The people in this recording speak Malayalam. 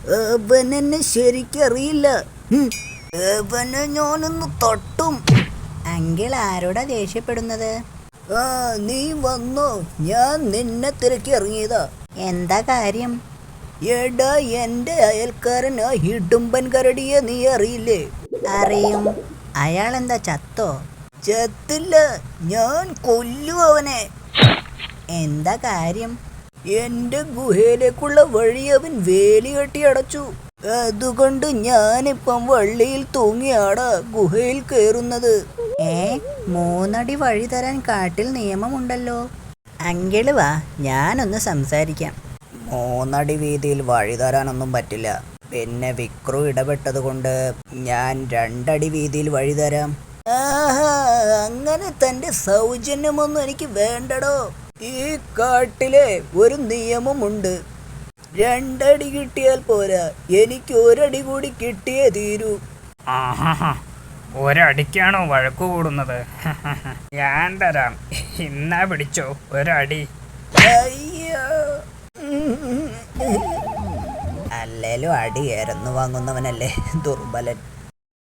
അവനെന്നെ ശരിക്കറിയില്ല. അവനെ ഞാനൊന്ന് തട്ടും. അങ്കിൾ ആരോടാ ദേഷ്യപ്പെടുന്നത്? ആ നീ വന്നോ? ഞാൻ നിന്നെ തിരക്കി ഇറങ്ങിയതാ. എന്താ കാര്യം? എടാ, എൻ്റെ അയൽക്കാരൻ ആ ഹിഡുമ്പൻ കരടിയെ നീ അറിയില്ലേ? അറിയും. അയാൾ എന്താ ചത്തോ? ചത്തില്ല, ഞാൻ കൊല്ലും അവനെ. എന്താ കാര്യം? എന്റെ ഗുഹയിലേക്കുള്ള വഴി അവൻ വേലി കെട്ടി അടച്ചു. അതുകൊണ്ട് ഞാനിപ്പം വള്ളിയിൽ തൂങ്ങിയാടാ ഗുഹയിൽ കയറുന്നത്. 3 അടി വഴി തരാൻ കാട്ടിൽ നിയമമുണ്ടല്ലോ. അങ്കിള് വാ, ഞാനൊന്ന് സംസാരിക്കാം. 3 അടി വീതിയിൽ വഴി തരാനൊന്നും പറ്റില്ല. പിന്നെ വിക്രു ഇടപെട്ടത് കൊണ്ട് ഞാൻ 2 അടി വീതിയിൽ വഴി തരാം. ആഹാ, അങ്ങനെ തന്റെ സൗജന്യമൊന്നും എനിക്ക് വേണ്ടടോ. ഈ കാട്ടിലെ ഒരു നിയമമുണ്ട്. 2 അടി കിട്ടിയാൽ പോരാ, എനിക്ക് 1 അടി കൂടി കിട്ടിയേ തീരൂ. ഒരടിക്കാണോ വഴക്കു കൂടുന്നത്? ഞാൻ തരാം, ഇന്നാ പിടിച്ചോ 1 അടി. അയ്യോ, അല്ലേലും അടി ഏറന്നു വാങ്ങുന്നവനല്ലേ ദുർബലൻ.